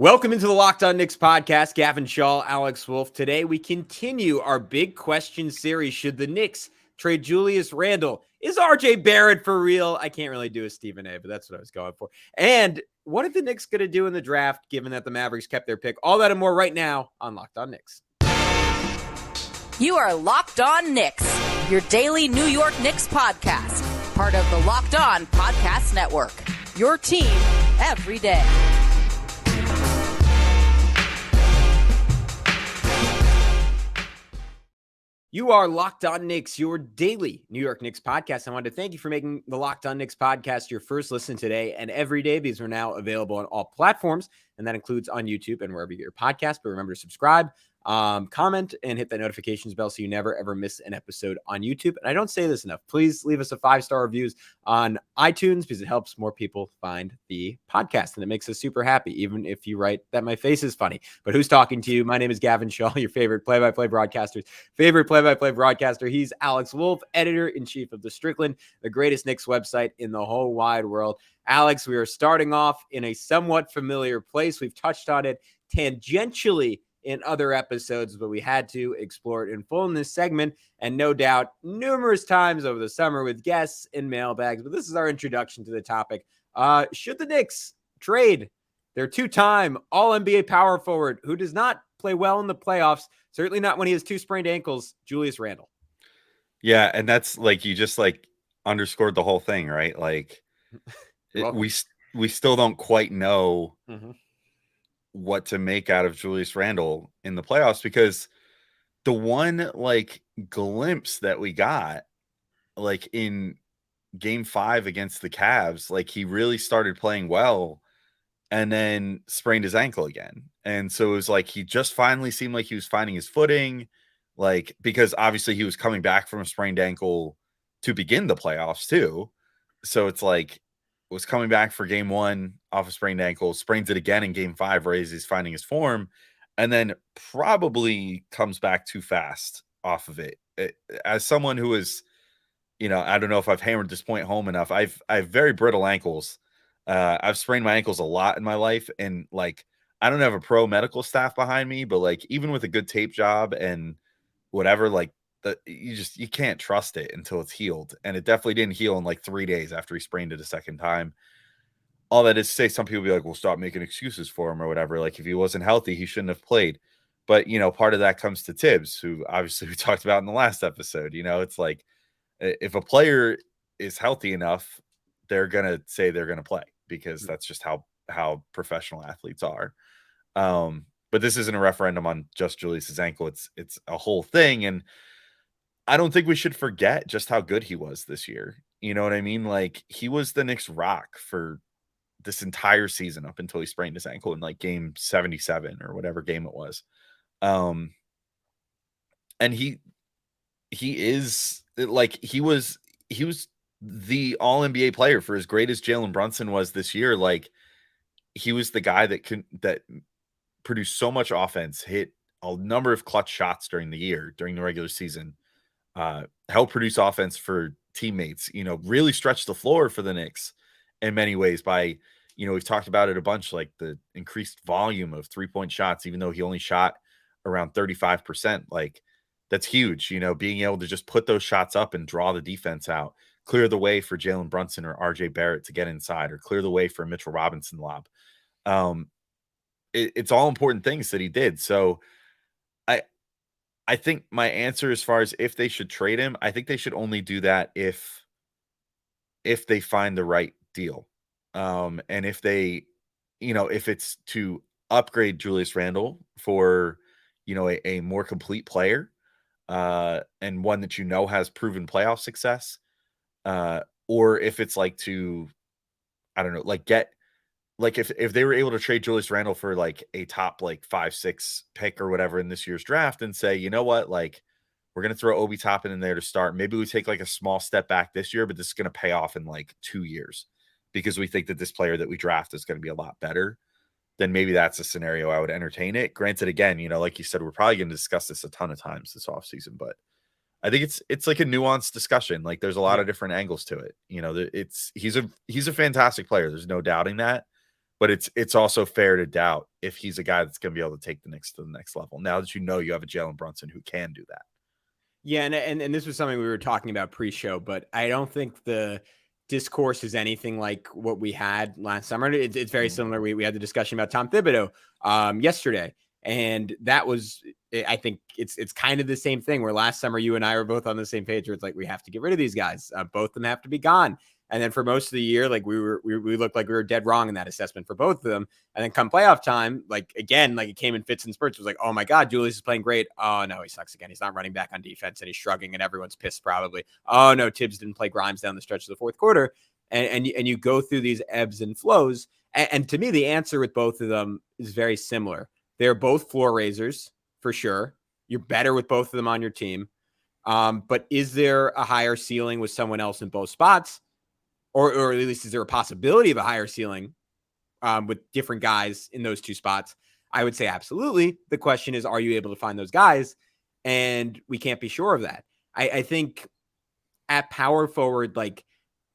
Welcome into the Locked On Knicks podcast. Gavin Shaw, Alex Wolf. Today we continue our big question series. Should the Knicks trade Julius Randle? Is RJ Barrett for real? I can't really do a Stephen A, but that's what I was going for. And what are the Knicks going to do in the draft, given that the Mavericks kept their pick? All that and more right now on Locked On Knicks. You are Locked On Knicks, your daily New York Knicks podcast. Part of the Locked On Podcast Network. Your team every day. You are Locked On Knicks, your daily New York Knicks podcast. I wanted to thank you for making the Locked On Knicks podcast your first listen today and every day. These are now available on all platforms, and that includes on YouTube and wherever you get your podcast. But remember to subscribe, comment, and hit that notifications bell so you never, ever miss an episode on YouTube. And I don't say this enough. Please leave us a 5-star reviews on iTunes because it helps more people find the podcast, and it makes us super happy, even if you write that my face is funny. But who's talking to you? My name is Gavin Shaw, your favorite play-by-play broadcaster's favorite play-by-play broadcaster. He's Alex Wolf, editor-in-chief of The Strickland, the greatest Knicks website in the whole wide world. Alex, we are starting off in a somewhat familiar place. We've touched on it tangentially in other episodes, but we had to explore it in full in this segment, and no doubt numerous times over the summer with guests and mailbags. But this is our introduction to the topic. Should the Knicks trade their two-time All-NBA power forward who does not play well in the playoffs, certainly not when he has 2 sprained ankles, Julius Randle? Yeah, and that's like you just like underscored the whole thing, right? Like we still don't quite know what to make out of Julius Randle in the playoffs, because the one like glimpse that we got like in game 5 against the Cavs, like he really started playing well and then sprained his ankle again. And so it was like he just finally seemed like he was finding his footing, like because obviously he was coming back from a sprained ankle to begin the playoffs too. So it's like was coming back for game 1 off a sprained ankle, sprains it again in game 5, where he's finding his form, and then probably comes back too fast off of it. As someone who is, I don't know if I've hammered this point home enough. I have very brittle ankles. I've sprained my ankles a lot in my life, and like I don't have a pro medical staff behind me, but like even with a good tape job and whatever, like you can't trust it until it's healed. And it definitely didn't heal in like 3 days after he sprained it a second time. All that is to say, some people be like, well, stop making excuses for him or whatever. Like if he wasn't healthy, he shouldn't have played. But, part of that comes to Tibbs, who obviously we talked about in the last episode. It's like if a player is healthy enough, they're going to say they're going to play, because that's just how professional athletes are. But this isn't a referendum on just Julius's ankle. It's a whole thing. And I don't think we should forget just how good he was this year. You know what I mean? Like he was the Knicks' rock for this entire season up until he sprained his ankle in like game 77 or whatever game it was. And he is like, he was the All-NBA player for as great as Jalen Brunson was this year. Like he was the guy that produced so much offense, hit a number of clutch shots during the regular season, help produce offense for teammates, really stretch the floor for the Knicks in many ways by, we've talked about it a bunch, like the increased volume of 3-point shots, even though he only shot around 35%. Like that's huge, being able to just put those shots up and draw the defense out, clear the way for Jalen Brunson or RJ Barrett to get inside, or clear the way for a Mitchell Robinson lob. It's all important things that he did. So I think my answer as far as if they should trade him, I think they should only do that if they find the right deal. And if they, if it's to upgrade Julius Randle for, a more complete player, and one that has proven playoff success, or if it's like to, I don't know, like get, like if they were able to trade Julius Randle for like a top like 5-6 pick or whatever in this year's draft, and say, you know what, like we're going to throw Obi Toppin in there to start. Maybe we take like a small step back this year, but this is going to pay off in like 2 years because we think that this player that we draft is going to be a lot better. Then maybe that's a scenario I would entertain it. Granted, again, like you said, we're probably going to discuss this a ton of times this offseason, but I think it's like a nuanced discussion. Like there's a lot of different angles to it. He's a fantastic player. There's no doubting that. but it's also fair to doubt if he's a guy that's going to be able to take the Knicks to the next level. Now that you know you have a Jalen Brunson who can do that. Yeah, and this was something we were talking about pre-show, but I don't think the discourse is anything like what we had last summer. It's very similar. We had the discussion about Tom Thibodeau yesterday, and that was, I think it's kind of the same thing where last summer you and I were both on the same page where it's like, we have to get rid of these guys. Both of them have to be gone. And then for most of the year, like we looked like we were dead wrong in that assessment for both of them. And then come playoff time, like again, like it came in fits and spurts. It was like, oh my God, Julius is playing great. Oh no, he sucks again. He's not running back on defense and he's shrugging and everyone's pissed probably. Oh no, Tibbs didn't play Grimes down the stretch of the fourth quarter. And you go through these ebbs and flows. And to me, the answer with both of them is very similar. They're both floor raisers for sure. You're better with both of them on your team. But is there a higher ceiling with someone else in both spots? Or at least is there a possibility of a higher ceiling with different guys in those two spots? I would say absolutely. The question is, are you able to find those guys? And we can't be sure of that. I think at power forward, like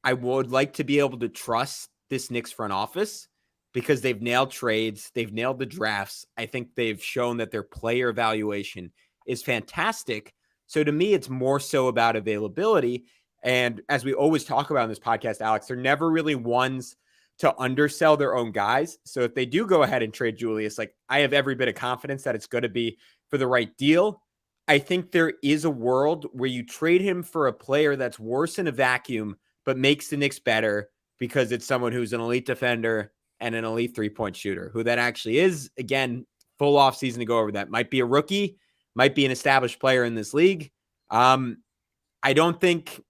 I would like to be able to trust this Knicks front office because they've nailed trades. They've nailed the drafts. I think they've shown that their player evaluation is fantastic. So to me, it's more so about availability. And as we always talk about in this podcast, Alex, they're never really ones to undersell their own guys. So if they do go ahead and trade Julius, like I have every bit of confidence that it's going to be for the right deal. I think there is a world where you trade him for a player that's worse in a vacuum, but makes the Knicks better because it's someone who's an elite defender and an elite three-point shooter, who that actually is. Again, full offseason to go over that. Might be a rookie, might be an established player in this league. I don't think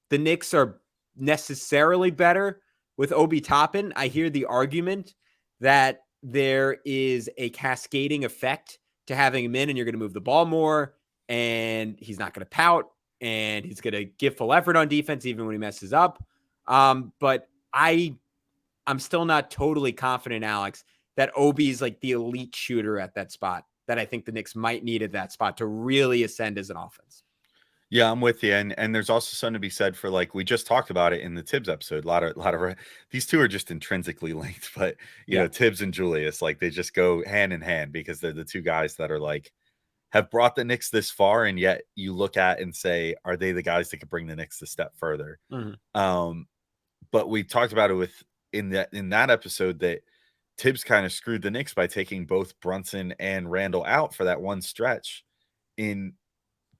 the Knicks are necessarily better with Obi Toppin. I hear the argument that there is a cascading effect to having him in, and you're going to move the ball more, and he's not going to pout, and he's going to give full effort on defense even when he messes up. But I'm still not totally confident, Alex, that Obi's like the elite shooter at that spot that I think the Knicks might need at that spot to really ascend as an offense. Yeah, I'm with you. And there's also something to be said for, like, we just talked about it in the Tibbs episode. A lot of these two are just intrinsically linked, but you know, Tibbs and Julius, like they just go hand in hand because they're the two guys that are like, have brought the Knicks this far. And yet you look at and say, are they the guys that could bring the Knicks a step further? Mm-hmm. But we talked about it in that episode that Tibbs kind of screwed the Knicks by taking both Brunson and Randle out for that one stretch in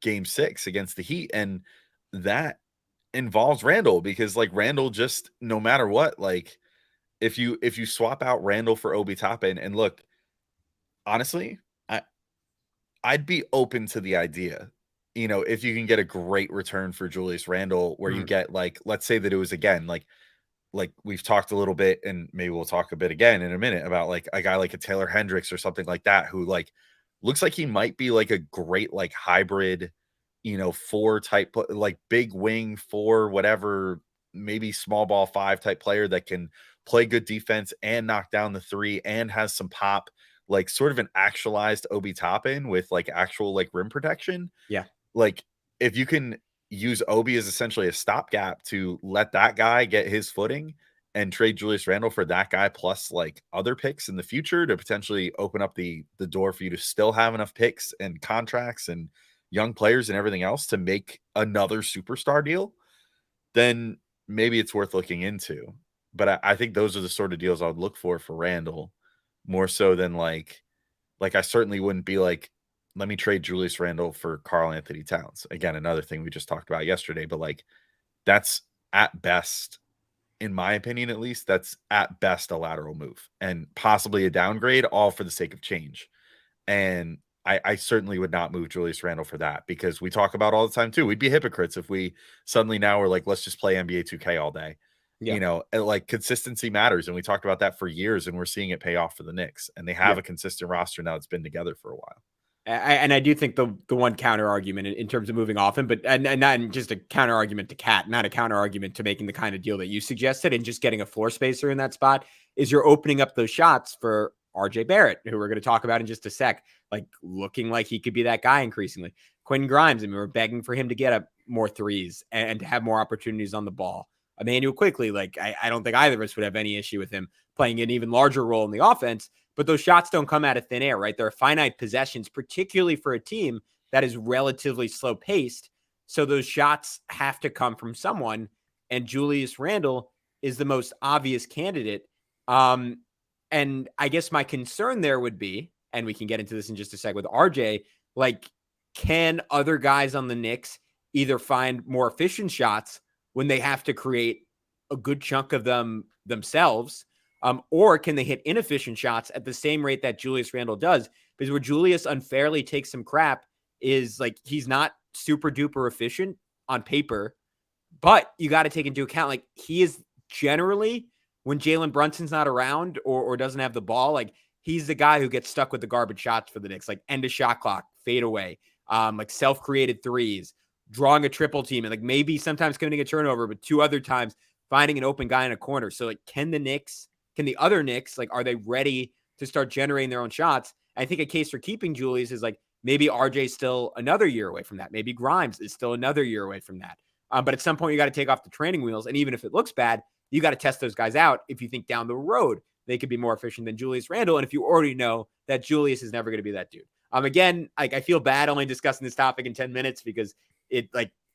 Game 6 against the Heat, and that involves Randle because like Randle just, no matter what, like if you swap out Randle for Obi Toppin, and look, honestly, I'd be open to the idea, you know, if you can get a great return for Julius Randle where you get, like, let's say that it was again like we've talked a little bit, and maybe we'll talk a bit again in a minute about like a guy like a Taylor Hendricks or something like that, who like looks like he might be like a great like hybrid, you know, 4 type, like big wing 4, whatever, maybe small ball 5 type player that can play good defense and knock down the 3 and has some pop, like sort of an actualized Obi Toppin with like actual like rim protection. Yeah. Like if you can use Obi as essentially a stopgap to let that guy get his footing and trade Julius Randle for that guy plus like other picks in the future to potentially open up the door for you to still have enough picks and contracts and young players and everything else to make another superstar deal, then maybe it's worth looking into. But I think those are the sort of deals I would look for Randle, more so than like I certainly wouldn't be like, let me trade Julius Randle for Karl Anthony Towns. Again, another thing we just talked about yesterday, but like that's at best, in my opinion, at least, that's at best a lateral move and possibly a downgrade, all for the sake of change. And I certainly would not move Julius Randle for that, because we talk about all the time too. We'd be hypocrites if we suddenly now we're like, let's just play NBA 2K all day. Yeah. You know, and like consistency matters. And we talked about that for years, and we're seeing it pay off for the Knicks. And they have a consistent roster now that's been together for a while. And I do think the one counter argument in terms of moving off him, but and not just a counter argument to Cat, not a counter argument to making the kind of deal that you suggested and just getting a floor spacer in that spot, is you're opening up those shots for RJ Barrett, who we're going to talk about in just a sec, like looking like he could be that guy increasingly. Quentin Grimes, I mean, we're begging for him to get up more threes and to have more opportunities on the ball. Emmanuel quickly. Like, I don't think either of us would have any issue with him playing an even larger role in the offense. But those shots don't come out of thin air, right? There are finite possessions, particularly for a team that is relatively slow paced. So those shots have to come from someone. And Julius Randle is the most obvious candidate. And I guess my concern there would be, and we can get into this in just a sec with RJ, like, can other guys on the Knicks either find more efficient shots when they have to create a good chunk of them themselves, or can they hit inefficient shots at the same rate that Julius Randle does? Because where Julius unfairly takes some crap is, like, he's not super duper efficient on paper, but you got to take into account, like, he is generally, when Jalen Brunson's not around or doesn't have the ball, like, he's the guy who gets stuck with the garbage shots for the Knicks, like end of shot clock, fade away, like self-created threes, drawing a triple team, and like maybe sometimes committing a turnover, but 2 other times finding an open guy in a corner. So, like, can the other Knicks, like, are they ready to start generating their own shots? I think a case for keeping Julius is, like, maybe RJ's still another year away from that. Maybe Grimes is still another year away from that. But at some point, you got to take off the training wheels. And even if it looks bad, you got to test those guys out if you think down the road they could be more efficient than Julius Randle. And if you already know that Julius is never going to be that dude. Again, like, I feel bad only discussing this topic in 10 minutes because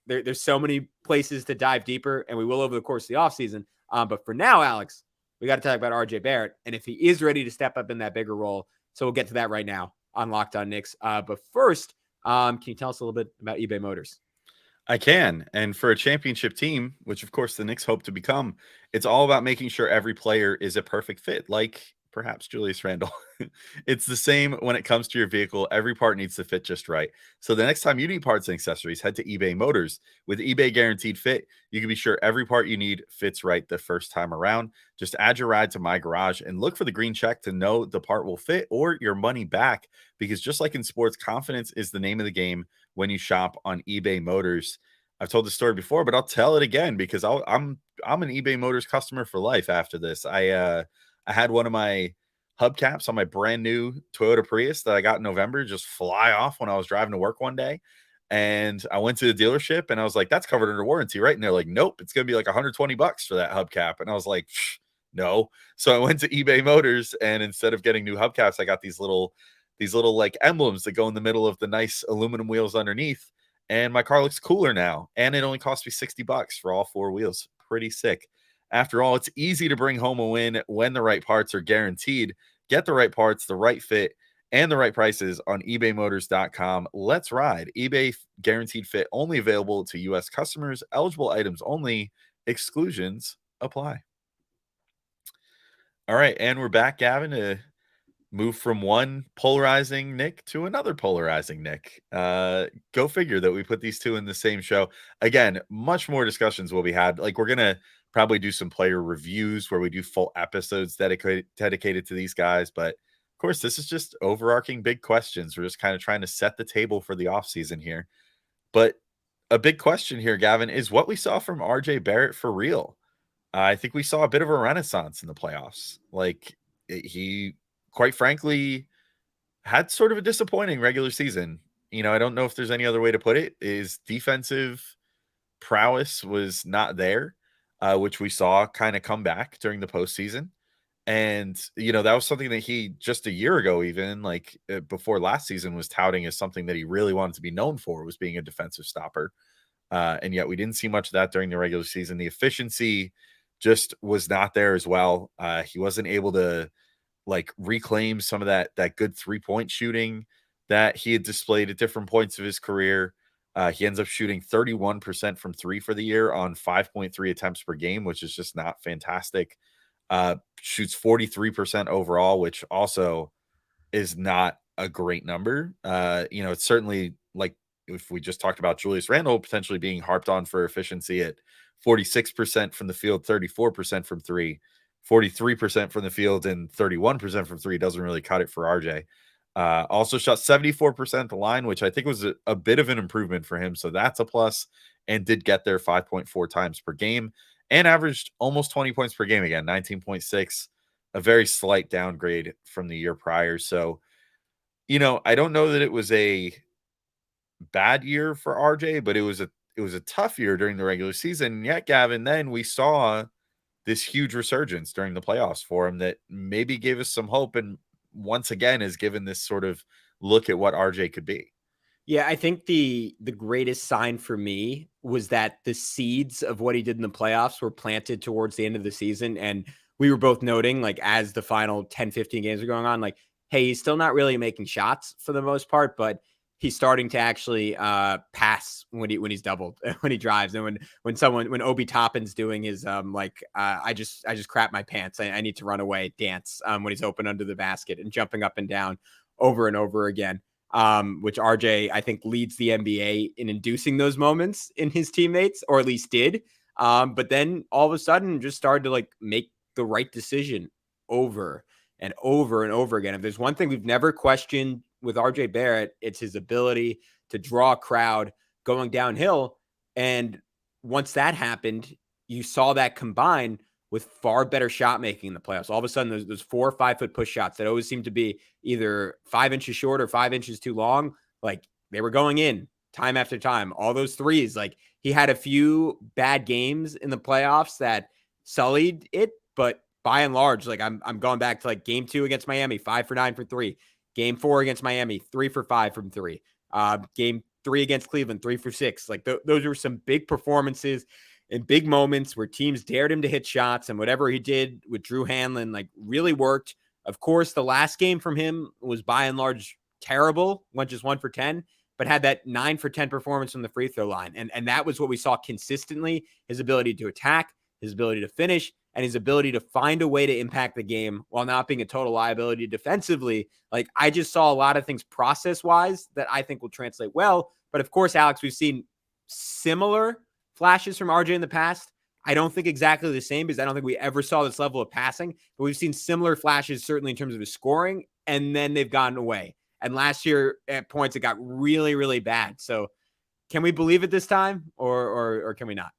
there's so many places to dive deeper, and we will over the course of the offseason. But for now, Alex, we got to talk about RJ Barrett and if he is ready to step up in that bigger role. So we'll get to that right now on Locked On Knicks. But first, can you tell us a little bit about eBay Motors? I can. And for a championship team, which of course the Knicks hope to become, it's all about making sure every player is a perfect fit, like perhaps Julius Randle. It's the same when it comes to your vehicle. Every part needs to fit just right. So the next time you need parts and accessories, head to eBay Motors. With eBay Guaranteed Fit, you can be sure every part you need fits right the first time around. Just add your ride to My Garage and look for the green check to know the part will fit or your money back. Because just like in sports, confidence is the name of the game when you shop on eBay Motors. I've told the story before, but I'll tell it again because I'm an eBay Motors customer for life after this. I had one of my hubcaps on my brand new Toyota Prius that I got in November just fly off when I was driving to work one day. And I went to the dealership and I was like, that's covered under warranty, right? And they're like, nope, it's going to be like $120 for that hubcap. And I was like, no. So I went to eBay Motors, and instead of getting new hubcaps, I got these little like emblems that go in the middle of the nice aluminum wheels underneath. And my car looks cooler now. And it only cost me $60 for all 4 wheels. Pretty sick. After all, it's easy to bring home a win when the right parts are guaranteed. Get the right parts, the right fit, and the right prices on ebaymotors.com. Let's ride. eBay Guaranteed Fit only available to U.S. customers. Eligible items only. Exclusions apply. All right, and we're back, Gavin, to move from one polarizing Nick to another polarizing Nick. Go figure that we put these two in the same show. Again, much more discussions will be had. Like, we're going to probably do some player reviews where we do full episodes dedicated to these guys. But of course, this is just overarching big questions. We're just kind of trying to set the table for the offseason here. But a big question here, Gavin, is what we saw from RJ Barrett for real. I think we saw a bit of a renaissance in the playoffs. Like, he, quite frankly, had sort of a disappointing regular season. You know, I don't know if there's any other way to put it. His defensive prowess was not there, which we saw kind of come back during the postseason. And, you know, that was something that he just a year ago, even like before last season, was touting as something that he really wanted to be known for, was being a defensive stopper. And yet we didn't see much of that during the regular season. The efficiency just was not there as well. He wasn't able to like reclaim some of that good 3-point shooting that he had displayed at different points of his career. He ends up shooting 31% from 3 for the year on 5.3 attempts per game, which is just not fantastic. Shoots 43% overall, which also is not a great number. You know, it's certainly, like, if we just talked about Julius Randle potentially being harped on for efficiency at 46% from the field, 34% from 3, 43% from the field, and 31% from 3, doesn't really cut it for RJ. Also shot 74% at the line, which I think was a bit of an improvement for him. So that's a plus, and did get there 5.4 times per game and averaged almost 20 points per game again, 19.6, a very slight downgrade from the year prior. So, you know, I don't know that it was a bad year for RJ, but it was it was a tough year during the regular season. And yet, Gavin, then we saw this huge resurgence during the playoffs for him that maybe gave us some hope, and once again has given this sort of look at what RJ could be. Yeah, I think the greatest sign for me was that the seeds of what he did in the playoffs were planted towards the end of the season. And we were both noting, like, as the final 10, 15 games are going on, like, hey, he's still not really making shots for the most part, but he's starting to actually pass when he's doubled, when he drives. And when Obi Toppin's doing his I just crap my pants. I need to run away dance when he's open under the basket and jumping up and down over and over again. Which RJ, I think, leads the NBA in inducing those moments in his teammates, or at least did. But then all of a sudden just started to like make the right decision over and over and over again. If there's one thing we've never questioned with RJ Barrett, it's his ability to draw a crowd going downhill. And once that happened, you saw that combine with far better shot making in the playoffs. All of a sudden, those 4 or 5 foot push shots that always seem to be either 5 inches short or 5 inches too long, like they were going in time after time. All those threes, like he had a few bad games in the playoffs that sullied it, but by and large, like I'm going back to like game 2 against Miami, 5 for 9 for 3. Game 4 against Miami, 3 for 5 from 3. Game 3 against Cleveland, 3 for 6. Like those were some big performances in big moments where teams dared him to hit shots, and whatever he did with Drew Hanlon, like, really worked. Of course, the last game from him was by and large terrible, went just 1 for 10, but had that 9 for 10 performance from the free throw line. And that was what we saw consistently, his ability to attack, his ability to finish, and his ability to find a way to impact the game while not being a total liability defensively. Like, I just saw a lot of things process-wise that I think will translate well. But of course, Alex, we've seen similar flashes from RJ in the past. I don't think exactly the same, because I don't think we ever saw this level of passing, but we've seen similar flashes, certainly in terms of his scoring, and then they've gotten away. And last year at points, it got really, really bad. So can we believe it this time, or can we not?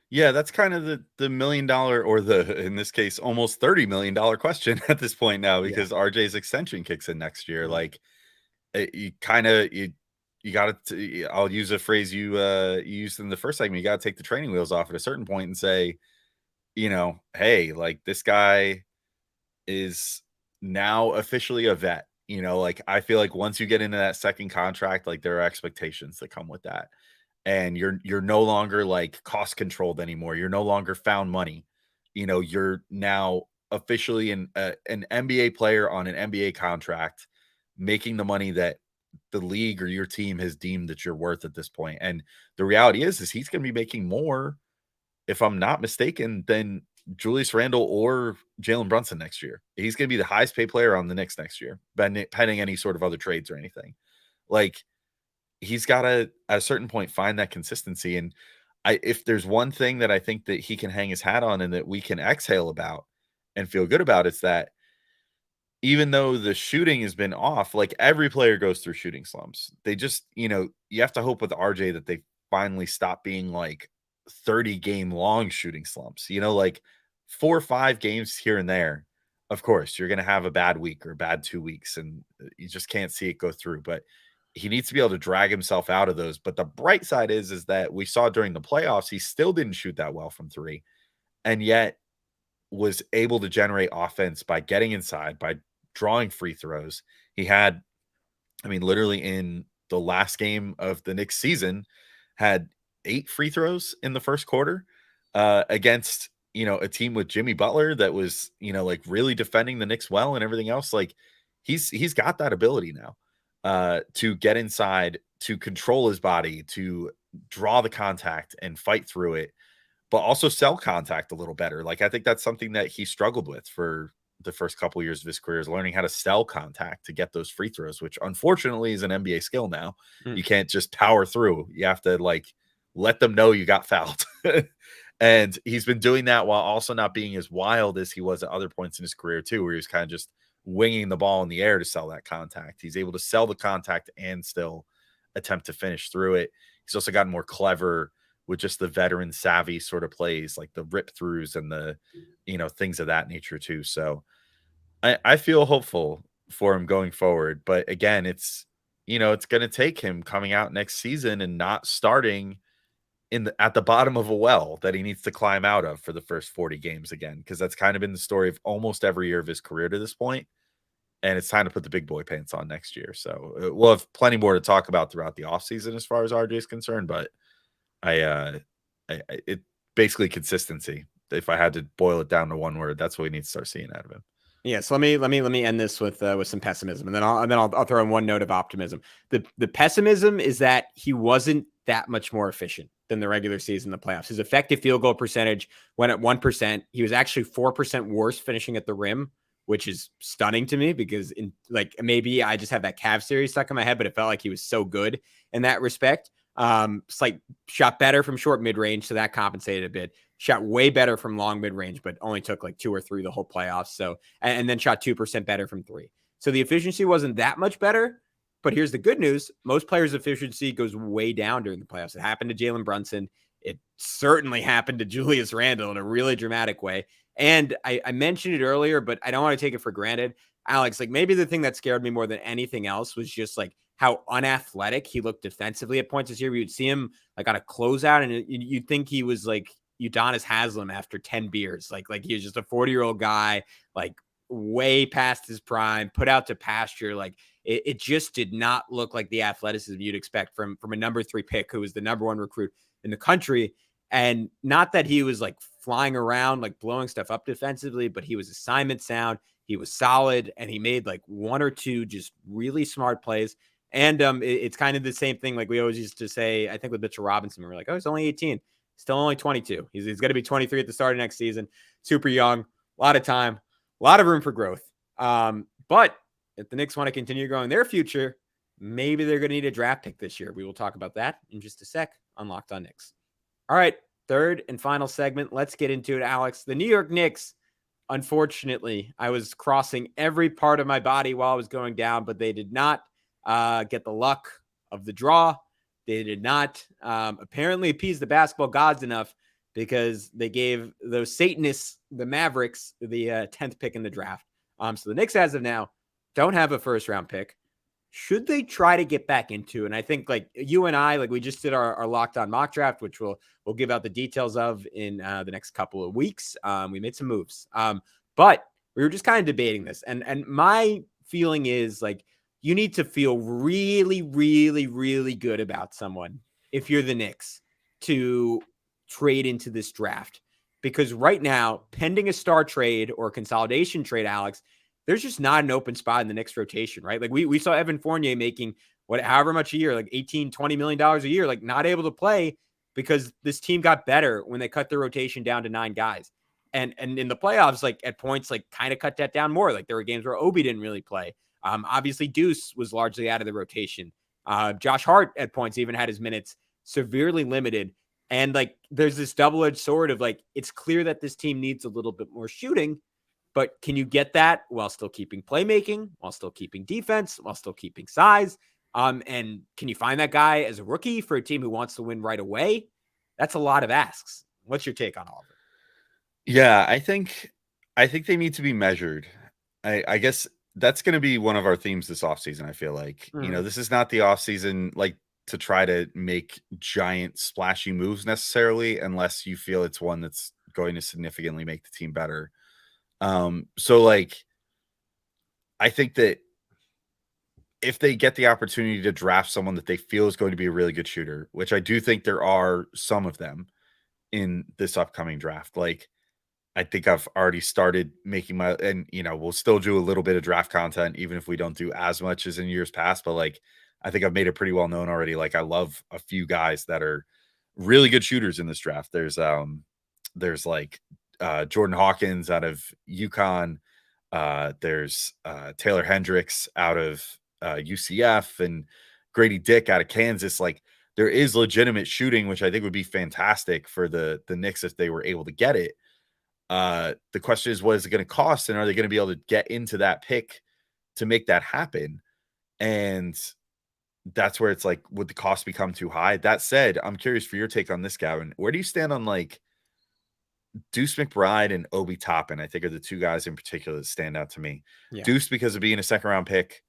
Yeah, that's kind of the $1 million, or in this case, almost $30 million question at this point now, because RJ's extension kicks in next year. Like, you got to, I'll use a phrase you used in the first segment. You got to take the training wheels off at a certain point and say, hey, like, this guy is now officially a vet. Like, I feel like once you get into that second contract, like, there are expectations that come with that. And you're no longer like cost controlled anymore. You're no longer found money. You're now officially an NBA player on an NBA contract, making the money that the league or your team has deemed that you're worth at this point. And the reality is he's going to be making more, if I'm not mistaken, than Julius Randle or Jalen Brunson next year. He's going to be the highest paid player on the Knicks next year, pending any sort of other trades or anything. Like, he's got to, at a certain point, find that consistency. And if there's one thing that I think that he can hang his hat on and that we can exhale about and feel good about, it's that even though the shooting has been off, like, every player goes through shooting slumps. They just, you have to hope with RJ that they finally stop being like 30 game long shooting slumps, like 4 or 5 games here and there. Of course, you're going to have a bad week or a bad 2 weeks, and you just can't see it go through. But he needs to be able to drag himself out of those. But the bright side is that we saw during the playoffs, he still didn't shoot that well from 3, and yet was able to generate offense by getting inside, by drawing free throws. He had, literally in the last game of the Knicks season, had 8 free throws in the first quarter against, a team with Jimmy Butler that was, like, really defending the Knicks well and everything else. Like, he's got that ability now. To get inside, to control his body, to draw the contact and fight through it, but also sell contact a little better. Like, I think that's something that he struggled with for the first couple of years of his career, is learning how to sell contact to get those free throws, which unfortunately is an NBA skill now. You can't just power through. You have to, like, let them know you got fouled. And he's been doing that while also not being as wild as he was at other points in his career too, where he was kind of just winging the ball in the air to sell that contact. He's able to sell the contact and still attempt to finish through it. He's also gotten more clever with just the veteran savvy sort of plays, like the rip throughs and the, things of that nature too. So I feel hopeful for him going forward. But again, it's going to take him coming out next season and not starting at the bottom of a well that he needs to climb out of for the first 40 games again, because that's kind of been the story of almost every year of his career to this point. And it's time to put the big boy pants on next year. So we'll have plenty more to talk about throughout the offseason as far as RJ is concerned. But it basically consistency. If I had to boil it down to one word, that's what we need to start seeing out of him. Yeah, so let me end this with some pessimism, and then I'll throw in one note of optimism. The pessimism is that he wasn't that much more efficient than the regular season in the playoffs. His effective field goal percentage went at 1%. He was actually 4% worse finishing at the rim, which is stunning to me because maybe I just have that Cavs series stuck in my head, but it felt like he was so good in that respect. Shot better from short mid-range, so that compensated a bit. Shot way better from long mid-range, but only took like 2 or 3 the whole playoffs. So, and then shot 2% better from 3. So the efficiency wasn't that much better. But here's the good news. Most players' efficiency goes way down during the playoffs. It happened to Jalen Brunson. It certainly happened to Julius Randle in a really dramatic way. And I mentioned it earlier, but I don't want to take it for granted. Alex, maybe the thing that scared me more than anything else was just how unathletic he looked defensively at points this year. You'd see him on a closeout, and you'd think he was like Udonis Haslem after 10 beers. Like he was just a 40-year-old guy, way past his prime, put out to pasture. It just did not look like the athleticism you'd expect from a number 3 pick who was the number 1 recruit in the country. And not that he was flying around, blowing stuff up defensively, but he was assignment sound. He was solid, and he made 1 or 2 just really smart plays. And it's kind of the same thing we always used to say, I think with Mitchell Robinson, we were like, oh, he's only 18, still only 22. He's going to be 23 at the start of next season. Super young, a lot of time, a lot of room for growth. But if the Knicks want to continue growing their future, maybe they're going to need a draft pick this year. We will talk about that in just a sec on Locked On Knicks. All right, third and final segment. Let's get into it, Alex. The New York Knicks, unfortunately, I was crossing every part of my body while I was going down, but they did not get the luck of the draw. They did not apparently appease the basketball gods enough because they gave those Satanists, the Mavericks, the 10th pick in the draft. So the Knicks, as of now, don't have a first-round pick. Should they try to get back into? And I think you and I, we just did our Locked On mock draft, which we'll give out the details of in the next couple of weeks. We made some moves, but we were just kind of debating this. And my feeling is you need to feel really, really, really good about someone if you're the Knicks to trade into this draft. Because right now, pending a star trade or consolidation trade, Alex, there's just not an open spot in the Knicks rotation, right? We saw Evan Fournier making however much a year, $18-20 million a year, not able to play because this team got better when they cut their rotation down to 9 guys. And in the playoffs, at points, kind of cut that down more. There were games where Obi didn't really play. Obviously Deuce was largely out of the rotation. Josh Hart at points even had his minutes severely limited. And there's this double-edged sword of it's clear that this team needs a little bit more shooting, but can you get that while still keeping playmaking, while still keeping defense, while still keeping size? And can you find that guy as a rookie for a team who wants to win right away? That's a lot of asks. What's your take on all of it? Yeah, I think they need to be measured. I guess that's going to be one of our themes this offseason. I feel this is not the offseason to try to make giant splashy moves necessarily, unless you feel it's one that's going to significantly make the team better. So I think that if they get the opportunity to draft someone that they feel is going to be a really good shooter, which I do think there are some of them in this upcoming draft, I think I've already started making we'll still do a little bit of draft content, even if we don't do as much as in years past, but I think I've made it pretty well known already. I love a few guys that are really good shooters in this draft. There's Jordan Hawkins out of UConn. There's Taylor Hendricks out of UCF and Grady Dick out of Kansas. There is legitimate shooting, which I think would be fantastic for the Knicks if they were able to get it. The question is, what is it going to cost? And are they going to be able to get into that pick to make that happen? And that's where it's would the cost become too high? That said, I'm curious for your take on this, Gavin. Where do you stand on Deuce McBride and Obi Toppin? I think are the 2 guys in particular that stand out to me. Yeah. Deuce, because of being a 2nd-round pick,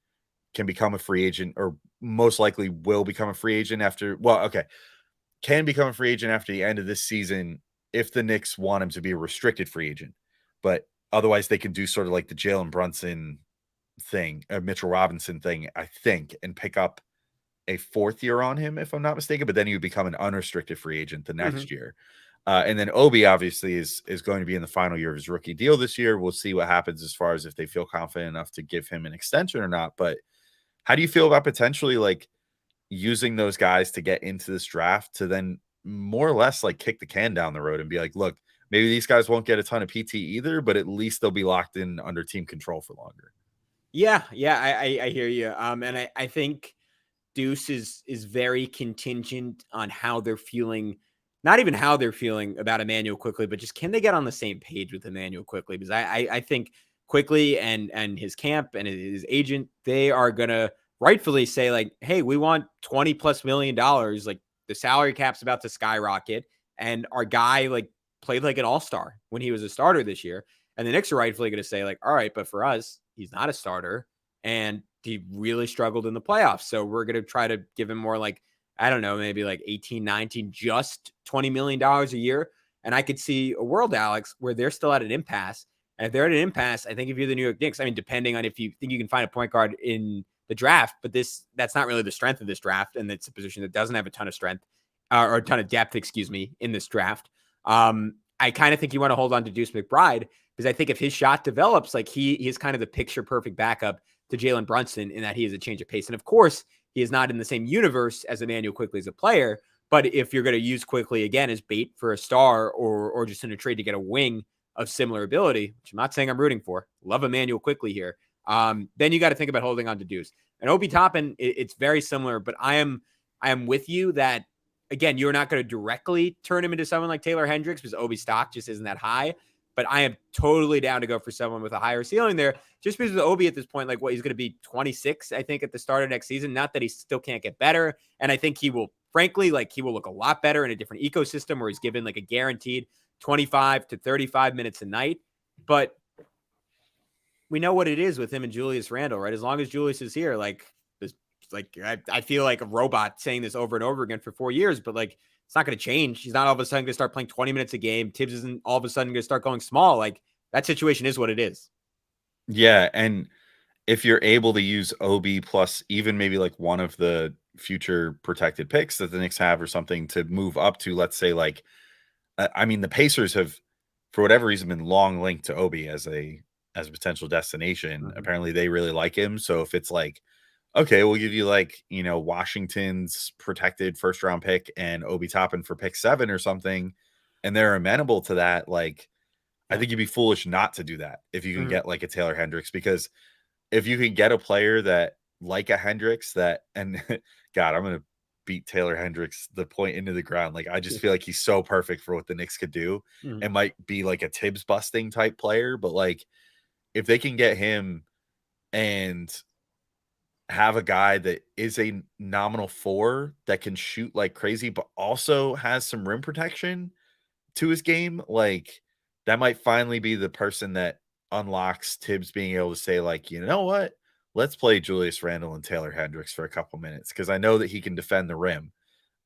can become a free agent, or most likely will become a free agent after. Well, okay. can become a free agent after the end of this season if the Knicks want him to be a restricted free agent. But otherwise, they can do sort of like the Jalen Brunson thing, a Mitchell Robinson thing, I think, and pick up a 4th year on him, if I'm not mistaken. But then he would become an unrestricted free agent the next year. And then Obi obviously is going to be in the final year of his rookie deal this year. We'll see what happens as far as if they feel confident enough to give him an extension or not. But how do you feel about potentially like using those guys to get into this draft to then more or less like kick the can down the road and be like, look, maybe these guys won't get a ton of PT either, but at least they'll be locked in under team control for longer. Yeah, I hear you. And I think Deuce is very contingent on how they're feeling, not even how they're feeling about Emmanuel Quickley, but just can they get on the same page with Emmanuel Quickley? Because I think Quickley and his camp and his agent, they are gonna rightfully say like, hey, we want $20+ million. Like the salary cap's about to skyrocket, and our guy like played like an all-star when he was a starter this year. And the Knicks are rightfully going to say like, all right, but for us, he's not a starter and he really struggled in the playoffs. So we're going to try to give him more like, I don't know, maybe like 18, 19, just $20 million a year. And I could see a world, Alex, where they're still at an impasse. And if they're at an impasse, I think if you're the New York Knicks, I mean, depending on if you think you can find a point guard in the draft, but that's not really the strength of this draft. And it's a position that doesn't have a ton of strength or a ton of depth, in this draft. I kind of think you want to hold on to Deuce McBride because I think if his shot develops, like he is kind of the picture perfect backup to Jalen Brunson in that he is a change of pace. And of course, he is not in the same universe as Emmanuel Quickley as a player. But if you're going to use Quickley again as bait for a star or just in a trade to get a wing of similar ability, which I'm not saying I'm rooting for, love Emmanuel Quickley here, then you got to think about holding on to Deuce. And Obi Toppin, it's very similar, but I am with you that, again, you're not going to directly turn him into someone like Taylor Hendricks because Obi's stock just isn't that high. But I am totally down to go for someone with a higher ceiling there, just because with Obi at this point, like what he's going to be 26, I think, at the start of next season. Not that he still can't get better. And I think he will, frankly, like he will look a lot better in a different ecosystem where he's given like a guaranteed 25 to 35 minutes a night. But we know what it is with him and Julius Randle, right? As long as Julius is here, like this, like I feel like a robot saying this over and over again for 4 years, but like it's not going to change. He's not all of a sudden going to start playing 20 minutes a game. Tibbs isn't all of a sudden going to start going small. Like that situation is what it is. Yeah. And if you're able to use Obi plus even maybe like one of the future protected picks that the Knicks have or something to move up to, let's say like, I mean, the Pacers have, for whatever reason, been long linked to Obi as a potential destination. Mm-hmm. Apparently they really like him. So if it's like, okay, we'll give you like, Washington's protected first round pick and Obi Toppin for pick 7 or something, and they're amenable to that, like, I think you'd be foolish not to do that if you can get like a Taylor Hendricks, because if you can get a player that like a Hendricks and God, I'm going to beat Taylor Hendricks the point into the ground. Like, I just feel like he's so perfect for what the Knicks could do and might be like a Tibbs busting type player. But like, if they can get him and have a guy that is a nominal 4 that can shoot like crazy, but also has some rim protection to his game, like that might finally be the person that unlocks Tibbs being able to say like, you know what, let's play Julius Randle and Taylor Hendricks for a couple minutes because I know that he can defend the rim.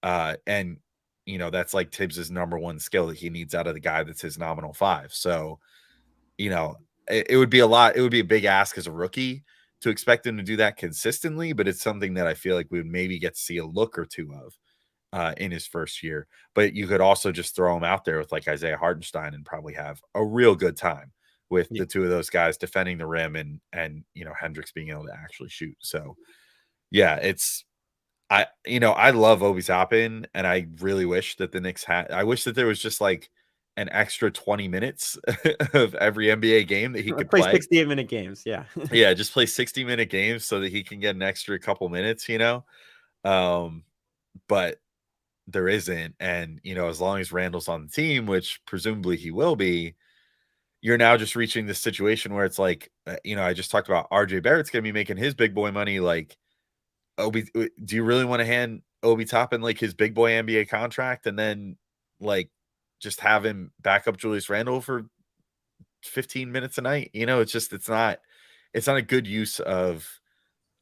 And that's like Tibbs's number one skill that he needs out of the guy that's his nominal 5. So, it would be a big ask as a rookie to expect him to do that consistently, but it's something that I feel like we would maybe get to see a look or two of in his first year. But you could also just throw him out there with like Isaiah Hartenstein and probably have a real good time with the two of those guys defending the rim and Hendricks being able to actually shoot. So yeah, I love Obi Toppin, and I really wish that the Knicks I wish that there was just like an extra 20 minutes of every NBA game that he could play 68-minute games. Yeah. Yeah. Just play 60-minute games so that he can get an extra couple minutes, but there isn't. And, as long as Randall's on the team, which presumably he will be, you're now just reaching this situation where it's like, I just talked about RJ Barrett's going to be making his big boy money. Like, do you really want to hand Obi Toppin like his big boy NBA contract and then like just have him back up Julius Randle for 15 minutes a night? It's not a good use of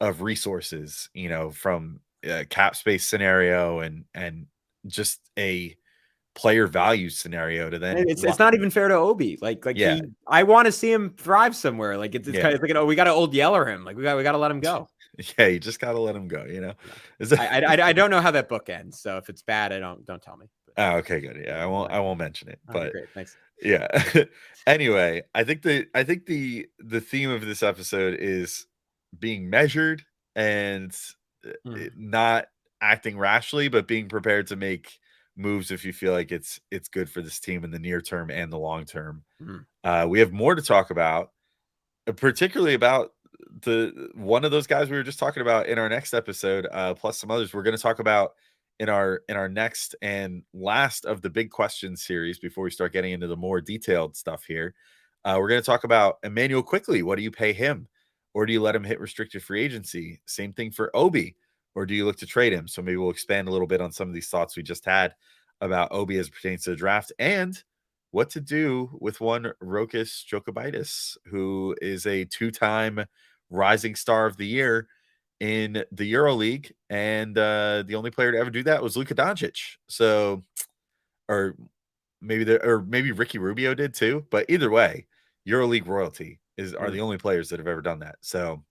resources, from a cap space scenario and just a player value scenario to then it's not even fair to Obi. Yeah. I want to see him thrive somewhere. Like it's Yeah. kind of like, oh, we got to old Yeller him. Like we got to let him go. Yeah, you just gotta let him go. You know, I don't know how that book ends. So if it's bad, don't tell me. Oh, okay, good. Yeah, I won't mention it. But great, thanks. Yeah. Anyway, I think the theme of this episode is being measured and not acting rashly, but being prepared to make moves if you feel like it's good for this team in the near term and the long term. We have more to talk about, particularly about the one of those guys we were just talking about in our next episode, plus some others we're going to talk about in our next and last of the big questions series before we start getting into the more detailed stuff here. We're going to talk about Emmanuel quickly. What do you pay him? Or do you let him hit restricted free agency? Same thing for Obi. Or do you look to trade him? So maybe we'll expand a little bit on some of these thoughts we just had about Obi as it pertains to the draft, and what to do with one Rokas Jokubaitis, who is a 2-time rising star of the year in the EuroLeague, and the only player to ever do that was Luka Doncic. So, or maybe Ricky Rubio did too. But either way, EuroLeague royalty are the only players that have ever done that. So,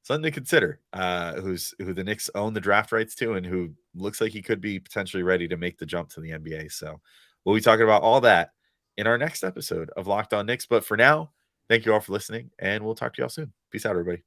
something to consider. Who the Knicks own the draft rights to, and who looks like he could be potentially ready to make the jump to the NBA. So, we'll be talking about all that in our next episode of Locked On Knicks. But for now, thank you all for listening, and we'll talk to y'all soon. Peace out, everybody.